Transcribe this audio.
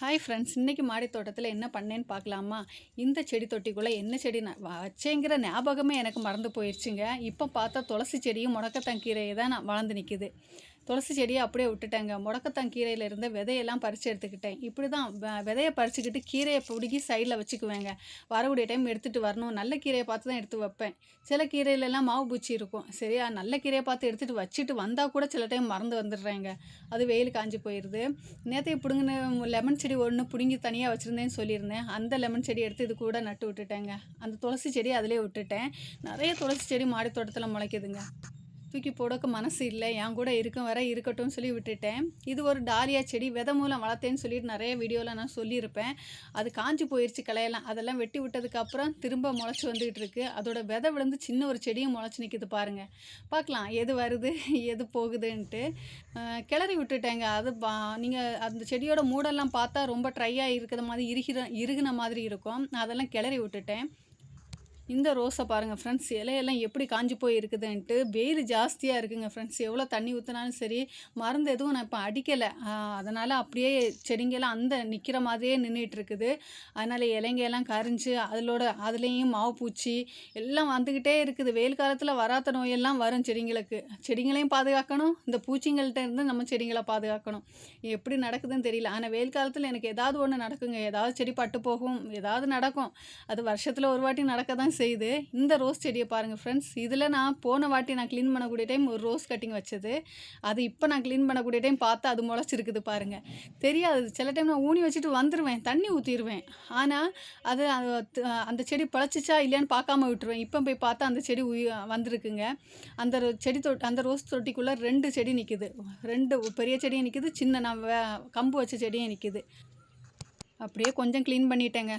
Hi friends, இன்றைக்கி மாடி தோட்டத்தில் என்ன பண்ணேன்னு பார்க்கலாமா? இந்த செடி தொட்டிக்குள்ளே என்ன செடி நான் வச்சேங்கிற ஞாபகமே எனக்கு மறந்து போயிடுச்சுங்க. இப்போ பார்த்தா துளசி செடியும் முடக்கத்தான் கீரையை தான் நான் வளர்ந்து நிற்கிது. துளசி செடியை அப்படியே விட்டுட்டேங்க. முடக்கத்தான் கீரையில் இருந்த விதையெல்லாம் பறித்து எடுத்துக்கிட்டேன். இப்படி தான் விதையை பறிச்சுக்கிட்டு கீரையை பிடுங்கி சைடில் வச்சுக்குவேங்க. வரக்கூடிய டைம் எடுத்துகிட்டு வரணும். நல்ல கீரையை பார்த்து தான் எடுத்து வைப்பேன். சில கீரையிலலாம் மாவு பூச்சி இருக்கும். சரியா, நல்ல கீரையை பார்த்து எடுத்துகிட்டு வச்சுட்டு வந்தால் கூட சில டைம் மறந்து வந்துடுறேங்க. அது வெயில் காஞ்சி போயிடுது. நேற்றைய பிடுங்கின லெமன் செடி ஒன்று பிடுங்கி தனியாக வச்சுருந்தேன்னு சொல்லியிருந்தேன். அந்த லெமன் செடி எடுத்து இது கூட நட்டு விட்டுட்டேங்க. அந்த துளசி செடி அதிலே விட்டுட்டேன். நிறைய துளசி செடி மாடி தோட்டத்தில் முளைக்குதுங்க. தூக்கி போடக்க மனசு இல்லை, என் கூட இருக்கும் வர இருக்கட்டும்னு சொல்லி விட்டுட்டேன். இது ஒரு டாலியா செடி, விதை மூலம் வளர்த்தேன்னு சொல்லிட்டு நிறைய வீடியோவில் நான் சொல்லியிருப்பேன். அது காஞ்சி போயிடுச்சு கிளையெல்லாம். அதெல்லாம் வெட்டி விட்டதுக்கப்புறம் திரும்ப முளைச்சி வந்துக்கிட்டு இருக்குது. அதோட விதை விழுந்து சின்ன ஒரு செடியும் முளைச்சி நிற்கிது பாருங்கள். பார்க்கலாம் எது வருது எது போகுதுன்ட்டு. கிளறி விட்டுட்டேங்க. அது நீங்கள் அந்த செடியோட மூடெல்லாம் பார்த்தா ரொம்ப ட்ரையாக இருக்கிற மாதிரி இறுகின மாதிரி இருக்கும். நான் அதெல்லாம் கிளறி விட்டுட்டேன். இந்த ரோஸை பாருங்கள் ஃப்ரெண்ட்ஸ், இலையெல்லாம் எப்படி காஞ்சி போய் இருக்குதுன்ட்டு. வெயில் ஜாஸ்தியாக இருக்குங்க ஃப்ரெண்ட்ஸ். எவ்வளோ தண்ணி ஊற்றினாலும் சரி, மருந்து எதுவும் நான் இப்போ அடிக்கலை. அதனால் அப்படியே செடிங்கெல்லாம் அந்த நிற்கிற மாதிரியே நின்றுட்டு இருக்குது. அதனால் இலைங்கெல்லாம் கரிஞ்சு அதுலேயும் மாவு பூச்சி எல்லாம் வந்துக்கிட்டே இருக்குது. வெயில் காலத்தில் வராத நோயெல்லாம் வரும் செடிங்களுக்கு. செடிங்களையும் பாதுகாக்கணும், இந்த பூச்சிங்கள்கிட்ட இருந்து நம்ம செடிங்களை பாதுகாக்கணும். எப்படி நடக்குதுன்னு தெரியல. ஆனால் வெயில் காலத்தில் எனக்கு ஏதாவது ஒன்று நடக்குங்க. ஏதாவது செடி பட்டு போகும், ஏதாவது நடக்கும். அது வருஷத்தில் ஒரு வாட்டி நடக்க தான் செய்யுது. இந்த ரோஸ் செடியை பாருங்கள் ஃப்ரெண்ட்ஸ். இதில் நான் போன வாட்டி நான் க்ளீன் பண்ணக்கூடிய டைம் ஒரு ரோஸ் கட்டிங் வச்சது. அது இப்போ நான் க்ளீன் பண்ணக்கூடிய டைம் பார்த்தா அது முளைச்சிருக்குது பாருங்கள். தெரியாது, சில டைம் நான் ஊனி வச்சுட்டு வந்துடுவேன், தண்ணி ஊற்றிடுவேன். ஆனால் அது அந்த செடி பிழைச்சிச்சா இல்லையான்னு பார்க்காம விட்டுருவேன். இப்போ போய் பார்த்தா அந்த செடி வந்திருக்குங்க. அந்த ரோஸ் தொட்டிக்குள்ளே 2 செடி நிற்கிது. 2 பெரிய செடியும் நிற்கிது, சின்ன நான் கம்பு வச்ச செடியும் நிற்கிது. அப்படியே கொஞ்சம் க்ளீன் பண்ணிட்டேங்க.